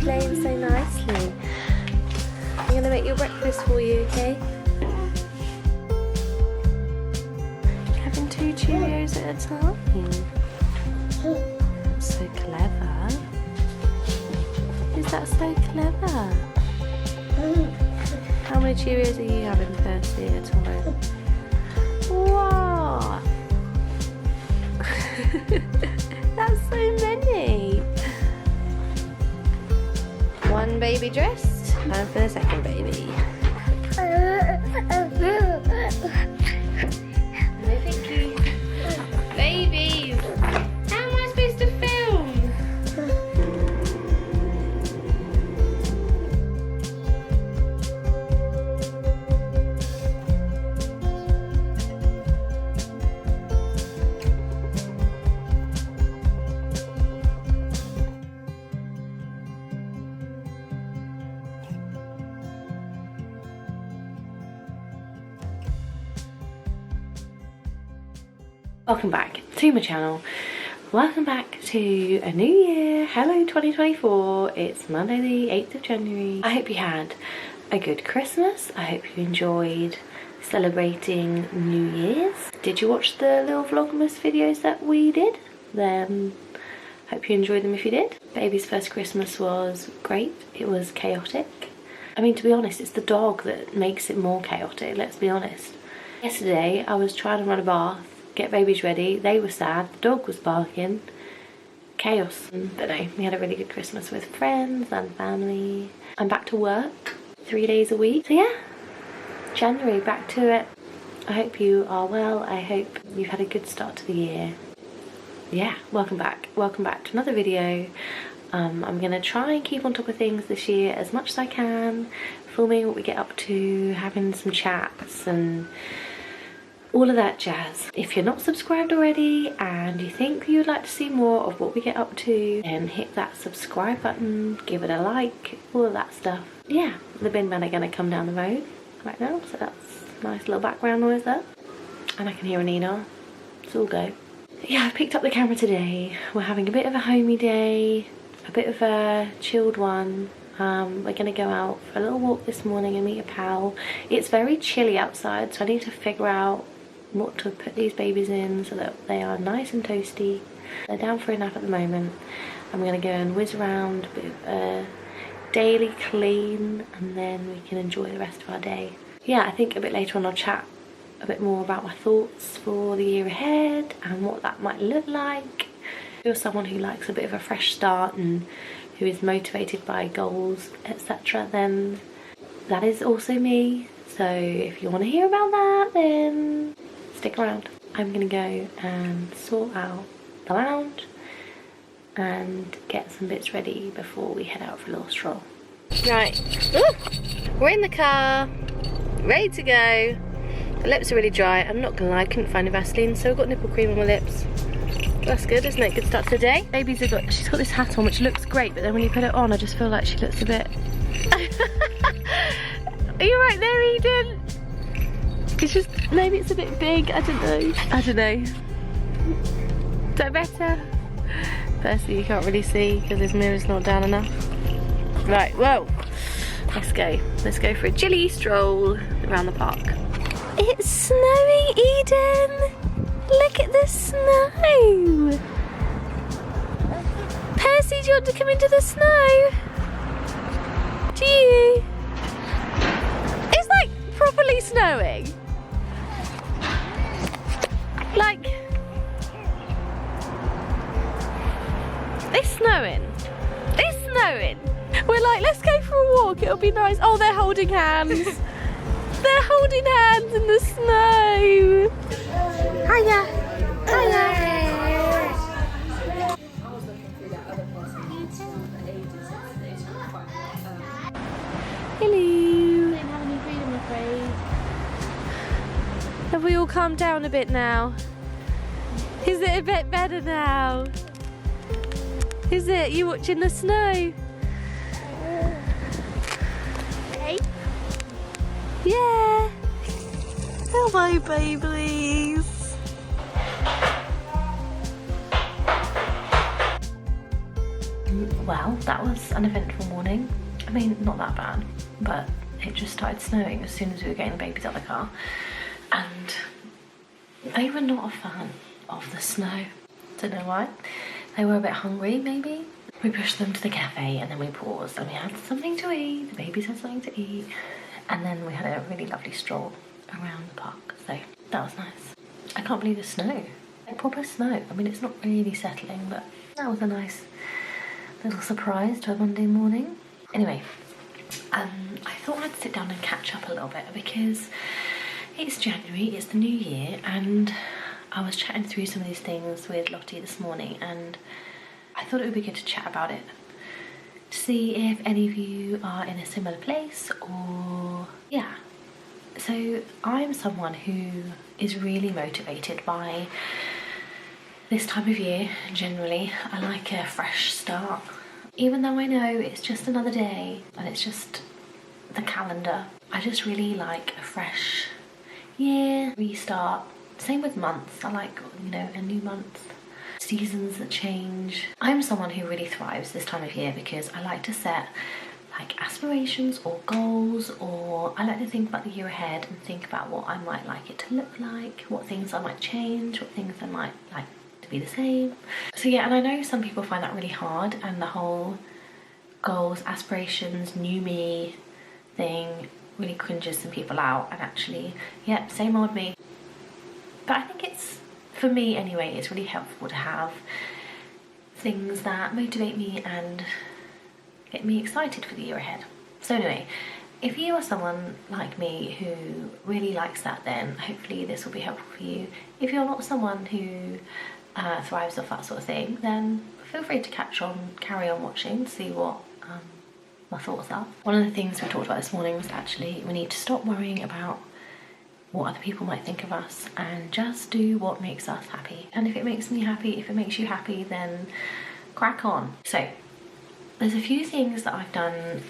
playing so nicely. I'm gonna make your breakfast for you, okay? Having 2 Cheerios at a time. So clever. Is that so clever? How many Cheerios are you having, Percy, at a time? Wow! That's so many! 1 baby dressed, time for the second baby. No, thank you. Babies! How am I supposed to film? Welcome back to my channel. Welcome back to a new year. Hello 2024. It's Monday the 8th of January. I hope you had a good Christmas. I hope you enjoyed celebrating New Year's. Did you watch the little Vlogmas videos that we did? Hope you enjoyed them if you did. Baby's first Christmas was great. It was chaotic. I mean, to be honest, it's the dog that makes it more chaotic, let's be honest. Yesterday I was trying to run a bath, get babies ready, they were sad, the dog was barking, chaos. But no, we had a really good Christmas with friends and family. I'm back to work 3 days a week, so yeah, January, back to it. I hope you are well, I hope you've had a good start to the year. Yeah, welcome back to another video. I'm gonna try and keep on top of things this year as much as I can, filming what we get up to, having some chats and all of that jazz. If you're not subscribed already and you think you'd like to see more of what we get up to, then hit that subscribe button, give it a like, all of that stuff. Yeah, the bin men are gonna come down the road right now, so that's a nice little background noise there. And I can hear Anina, it's all go. Yeah, I've picked up the camera today. We're having a bit of a homey day, a bit of a chilled one. We're gonna go out for a little walk this morning and meet a pal. It's very chilly outside, so I need to figure out what to put these babies in so that they are nice and toasty. They're down for a nap at the moment. I'm gonna go and whiz around with a daily clean and then we can enjoy the rest of our day. Yeah, I think a bit later on I'll chat a bit more about my thoughts for the year ahead and what that might look like. If you're someone who likes a bit of a fresh start and who is motivated by goals, etc., then that is also me. So if you want to hear about that, then stick around. I'm gonna go and sort out the lounge and get some bits ready before we head out for a little stroll. Right, we're in the car, ready to go. The lips are really dry. I'm not gonna lie, I couldn't find a Vaseline, so I've got nipple cream on my lips. That's good, isn't it? Good start to the day. Baby's she's got this hat on which looks great, but then when you put it on, I just feel like she looks a bit... Are you right there, Eden? It's just, maybe it's a bit big, I don't know. Is that better? Firstly, you can't really see because his mirror's not down enough. Right, whoa. Let's go for a chilly stroll around the park. It's snowing, Eden! Look at the snow! Percy, do you want to come into the snow? Do you? It's like properly snowing. Like, it's snowing. It's snowing. We're like, let's go for a walk, it'll be nice. Oh, they're holding hands. They're holding hands in the snow. Hiya. Hiya. Hello. Don't have any food, I'm afraid. Have we all calmed down a bit now? Is it a bit better now? Is it? You watching the snow? Hey. Yeah. Hello, babies. Well, that was an eventful morning. I mean, not that bad, but it just started snowing as soon as we were getting the babies out of the car, and they were not a fan of the snow. Don't know why. They were a bit hungry, maybe. We pushed them to the cafe and then we paused and we had something to eat. The babies had something to eat, and then we had a really lovely stroll around the park. So that was nice. I can't believe the snow. Like proper snow. I mean, it's not really settling, but that was a nice little surprise to a Monday morning. Anyway, I thought I'd sit down and catch up a little bit because it's January, it's the new year, and I was chatting through some of these things with Lottie this morning, and I thought it would be good to chat about it, to see if any of you are in a similar place, or yeah. So I'm someone who is really motivated by this time of year. Generally, I like a fresh start. Even though I know it's just another day and it's just the calendar, I just really like a fresh year, restart. Same with months. I like, you know, a new month, seasons that change. I'm someone who really thrives this time of year because I like to set like aspirations or goals, or I like to think about the year ahead and think about what I might like it to look like, what things I might change, what things I might like to be the same. So yeah, and I know some people find that really hard, and the whole goals, aspirations, new me thing really cringes some people out, and actually, yeah, same old me. But I think it's, for me anyway, it's really helpful to have things that motivate me and get me excited for the year ahead. So anyway, if you are someone like me who really likes that, then hopefully this will be helpful for you. If you're not someone who thrives off that sort of thing, then feel free to carry on watching to see what my thoughts are. One of the things we talked about this morning was actually we need to stop worrying about what other people might think of us and just do what makes us happy. And if it makes me happy, if it makes you happy, then crack on. So there's a few things that I've done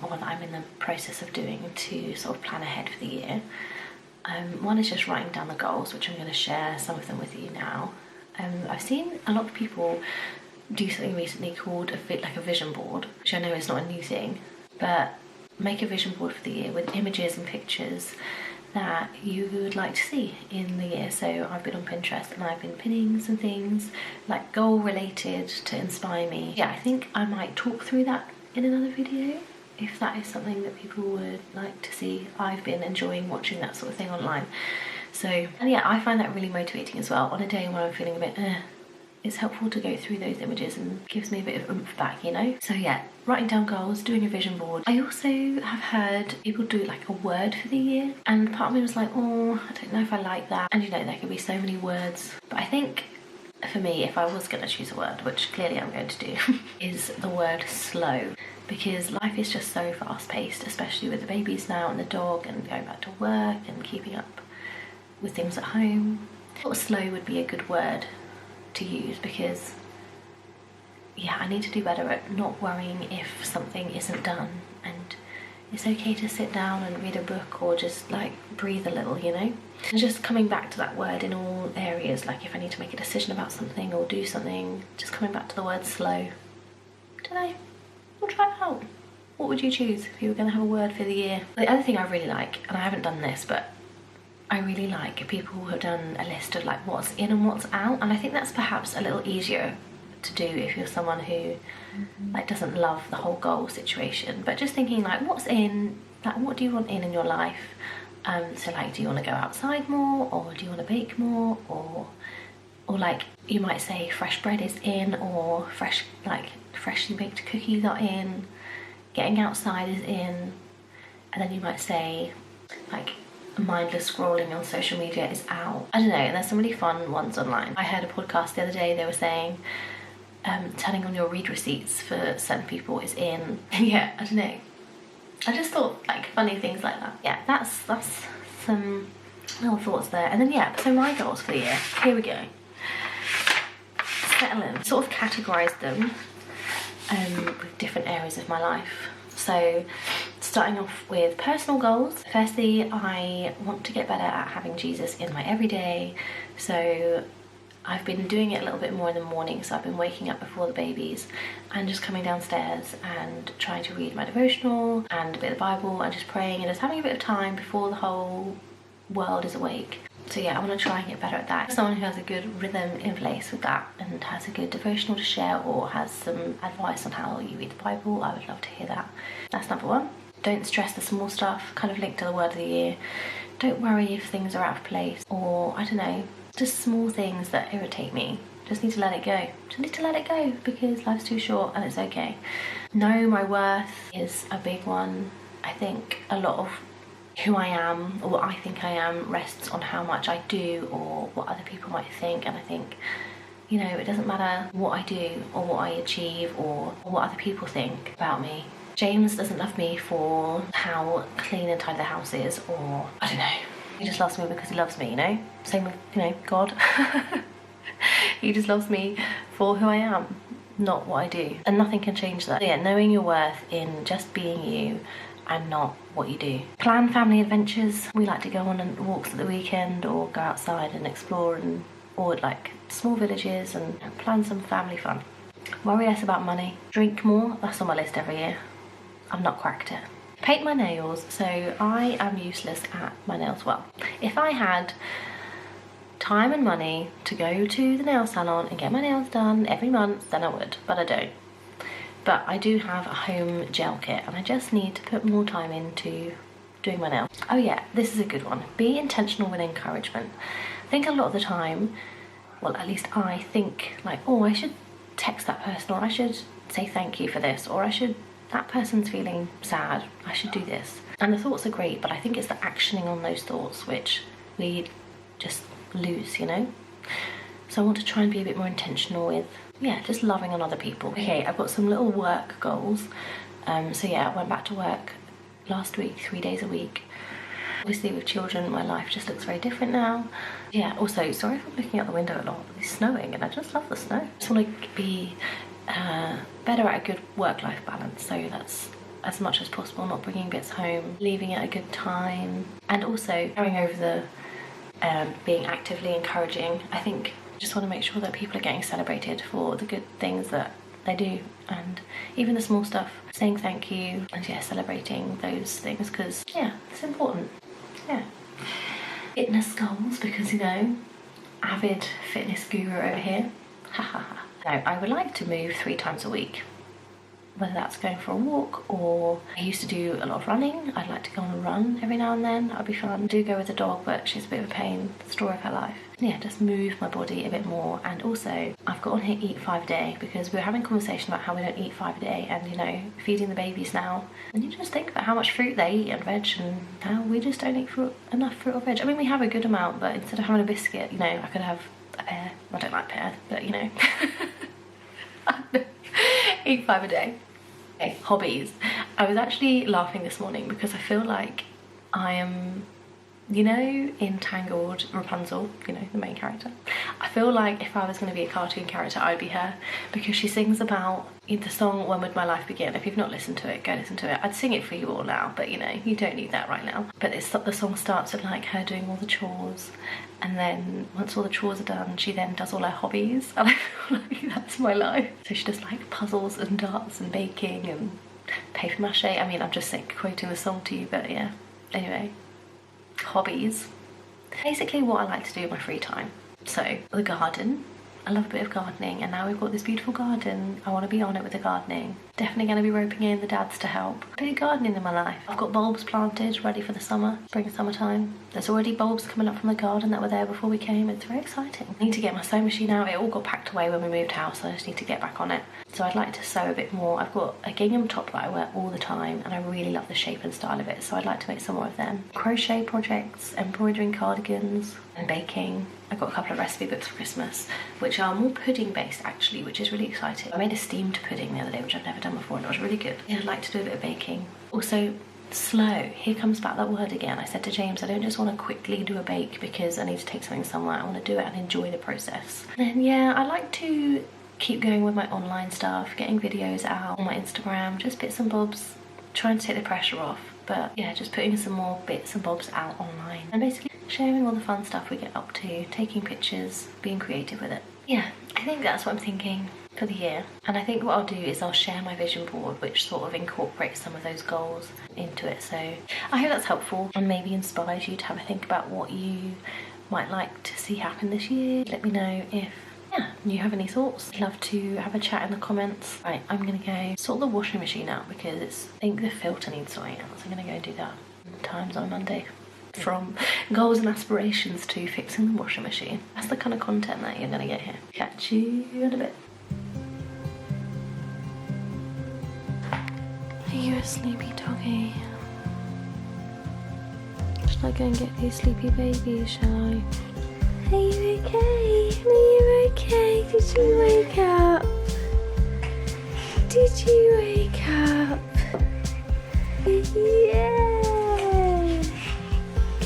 or that I'm in the process of doing to sort of plan ahead for the year. One is just writing down the goals, which I'm going to share some of them with you now. I've seen a lot of people do something recently called a vision board, which I know is not a new thing, but make a vision board for the year with images and pictures that you would like to see in the year. So I've been on Pinterest and I've been pinning some things like goal related to inspire me. Yeah, I think I might talk through that in another video if that is something that people would like to see. I've been enjoying watching that sort of thing online. So, and yeah, I find that really motivating as well. On a day when I'm feeling a bit it's helpful to go through those images and gives me a bit of oomph back, you know? So yeah, writing down goals, doing a vision board. I also have heard people do like a word for the year, and part of me was like, oh, I don't know if I like that. And you know, there could be so many words. But I think for me, if I was going to choose a word, which clearly I'm going to do, is the word slow. Because life is just so fast paced, especially with the babies now and the dog and going back to work and keeping up with things at home. I thought slow would be a good word to use because yeah, I need to do better at not worrying if something isn't done, and it's okay to sit down and read a book or just like breathe a little, you know? And just coming back to that word in all areas, like if I need to make a decision about something or do something, just coming back to the word slow. Don't know, we'll try it out. What would you choose if you were going to have a word for the year? The other thing I really like, and I haven't done this, but I really like people who have done a list of like what's in and what's out, and I think that's perhaps a little easier to do if you're someone who like doesn't love the whole goal situation, but just thinking like what's in, like what do you want in your life? So like, do you want to go outside more, or do you want to bake more, or like you might say fresh bread is in, or freshly baked cookies are in, getting outside is in, and then you might say like mindless scrolling on social media is out. I don't know, and there's some really fun ones online. I heard a podcast the other day, they were saying turning on your read receipts for certain people is in. Yeah, I don't know, I just thought like funny things like that. Yeah, that's some little thoughts there. And then yeah, so my goals for the year, here we go. Settle in, sort of categorise them with different areas of my life. So starting off with personal goals. Firstly, I want to get better at having Jesus in my everyday. So I've been doing it a little bit more in the morning, so I've been waking up before the babies and just coming downstairs and trying to read my devotional and a bit of the Bible and just praying and just having a bit of time before the whole world is awake. So yeah, I want to try and get better at that. Someone who has a good rhythm in place with that and has a good devotional to share or has some advice on how you read the Bible, I would love to hear that. That's number one. Don't stress the small stuff, kind of linked to the word of the year. Don't worry if things are out of place or, I don't know, just small things that irritate me. Just need to let it go. Just need to let it go because life's too short and it's okay. Know my worth is a big one. I think a lot of who I am or what I think I am rests on how much I do or what other people might think, and I think, you know, it doesn't matter what I do or what I achieve or what other people think about me. James doesn't love me for how clean and tidy the house is, or I don't know. He just loves me because he loves me, you know? Same with, you know, God. He just loves me for who I am, not what I do. And nothing can change that. So yeah, knowing your worth in just being you and not what you do. Plan family adventures. We like to go on walks at the weekend or go outside and explore or like small villages and plan some family fun. Worry less about money. Drink more. That's on my list every year. I've not cracked it. Paint my nails. So I am useless at my nails. Well, if I had time and money to go to the nail salon and get my nails done every month, then I would, but I don't. But I do have a home gel kit and I just need to put more time into doing my nails. Oh yeah, this is a good one. Be intentional with encouragement. I think a lot of the time, well, at least I think like, oh, I should text that person, or I should say thank you for this, or that person's feeling sad, I should do this. And the thoughts are great, but I think it's the actioning on those thoughts which we just lose, you know? So I want to try and be a bit more intentional with, yeah, just loving on other people. Okay, I've got some little work goals. So yeah, I went back to work last week, 3 days a week. Obviously with children, my life just looks very different now. Yeah, also, sorry if I'm looking out the window a lot. It's snowing and I just love the snow. I just want to be better at a good work-life balance, so that's as much as possible not bringing bits home, leaving at a good time, and also going over the being actively encouraging. I think just want to make sure that people are getting celebrated for the good things that they do, and even the small stuff, saying thank you and yeah, celebrating those things, because yeah, it's important. Yeah. Fitness goals, because you know, avid fitness guru over here. Ha. Now, I would like to move 3 times a week, whether that's going for a walk, or I used to do a lot of running. I'd like to go on a run every now and then. That would be fun. I do go with the dog, but she's a bit of a pain. The story of her life. Yeah, just move my body a bit more. And also, I've got on here eat 5 a day, because we were having a conversation about how we don't eat 5 a day, and you know, feeding the babies now. And you just think about how much fruit they eat and veg, and how we just don't eat enough fruit or veg. I mean, we have a good amount, but instead of having a biscuit, you know, I could have a pear. I don't like pear, but you know. Eat 5 a day. Okay, hobbies. I was actually laughing this morning because I feel like I am, you know, in Tangled, Rapunzel, you know, the main character. I feel like if I was going to be a cartoon character, I'd be her, because she sings about the song When Would My Life Begin. If you've not listened to it, go listen to it. I'd sing it for you all now, but you know, you don't need that right now. But the song starts with like her doing all the chores, and then once all the chores are done, she then does all her hobbies, and I feel like that's my life. So she does like puzzles and darts and baking and paper mache. I mean, I'm just like quoting the song to you, but yeah. Anyway, hobbies. Basically what I like to do in my free time. So, the garden. I love a bit of gardening, and now we've got this beautiful garden. I want to be on it with the gardening. Definitely going to be roping in the dads to help. A bit of gardening in my life. I've got bulbs planted, ready for the summer, spring and summertime. There's already bulbs coming up from the garden that were there before we came. It's very exciting. I need to get my sewing machine out. It all got packed away when we moved house, so I just need to get back on it. So I'd like to sew a bit more. I've got a gingham top that I wear all the time, and I really love the shape and style of it, so I'd like to make some more of them. Crochet projects, embroidering cardigans, and baking. I got a couple of recipe books for Christmas, which are more pudding based actually, which is really exciting. I made a steamed pudding the other day, which I've never done before, and it was really good. Yeah, I'd like to do a bit of baking. Also, slow. Here comes back that word again. I said to James, I don't just want to quickly do a bake because I need to take something somewhere. I want to do it and enjoy the process. And yeah, I like to keep going with my online stuff, getting videos out on my Instagram, just bits and bobs, trying to take the pressure off. but yeah, just putting some more bits and bobs out online and basically sharing all the fun stuff we get up to, taking pictures, being creative with it. Yeah, I think that's what I'm thinking for the year. And I think what I'll do is I'll share my vision board, which sort of incorporates some of those goals into it. So I hope that's helpful and maybe inspires you to have a think about what you might like to see happen this year. Let me know if you have any thoughts. I'd love to have a chat in the comments. Right, I'm gonna go sort the washing machine out because I think the filter needs sorting out, so I'm gonna go do that. Times on Monday. From goals and aspirations to fixing the washing machine. That's the kind of content that you're gonna get here. Catch you in a bit. Are you a sleepy doggy? Should I go and get these sleepy babies, shall I? Are you okay? Are you okay? Did you wake up? Did you wake up? Yeah!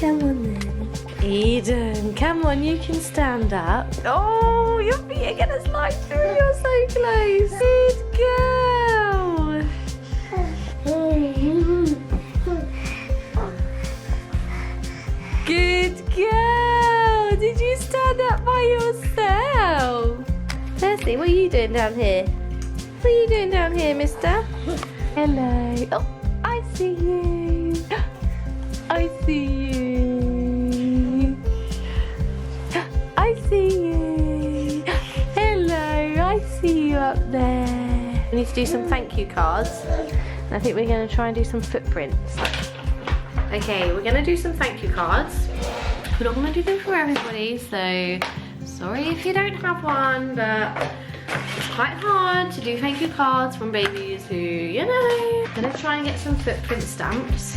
Come on then. Eden, come on, you can stand up. Oh, your feet are gonna slide through, you're so close. Good girl. Good girl. Did you stand up by yourself? Percy, what are you doing down here? What are you doing down here, mister? Hello. Oh, I see you. I see you. I see you. Hello, I see you up there. We need to do some thank you cards. And I think we're going to try and do some footprints. Okay, we're going to do some thank you cards. We're not going to do them for everybody, so sorry if you don't have one, but it's quite hard to do thank you cards from babies who, you know. I'm going to try and get some footprint stamps.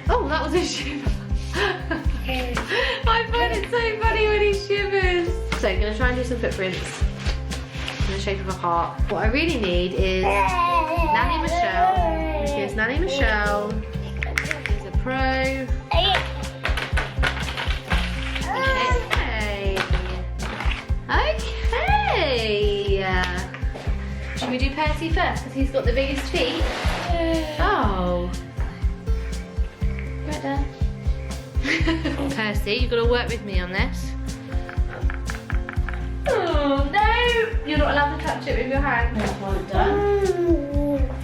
Oh, that was a shiver. I find it so funny when he shivers. So I'm going to try and do some footprints in the shape of a heart. What I really need is Nanny Michelle. Here's Nanny Michelle. Here's a pro. Okay. Should we do Percy first because he's got the biggest feet? Oh. Right there. Percy, you've got to work with me on this. Oh no! You're not allowed to touch it with your hand. That's one done.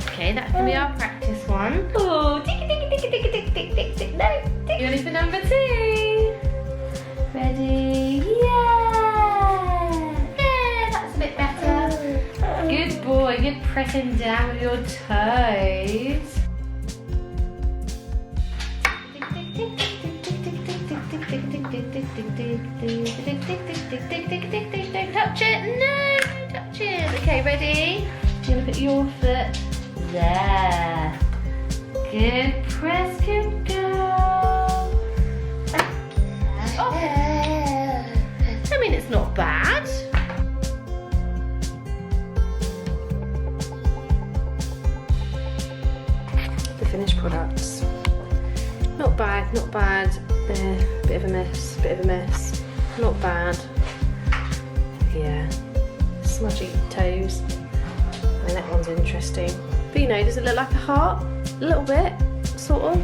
Okay, that can be our practice one. Oh, tick tick tick tick tick tick tick tick. No, tick. You ready for number 2? Ready? Yeah! Yeah, that's a bit better. Good boy, good pressing down with your toes. Don't touch it. No, don't touch it. Okay, ready? You're gonna put your foot there. Good press, good girl. Oh. I mean, it's not bad. The finished products. Not bad, not bad. Bit of a mess, bit of a mess. Not bad. Yeah. Smudgy toes. I mean, that one's interesting. But you know, does it look like a heart? A little bit, sort of.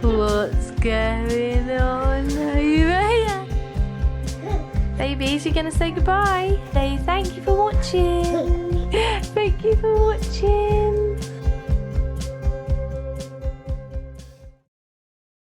What's going on over here? Babies, you're gonna say goodbye. Say thank you for watching. Thank you for watching.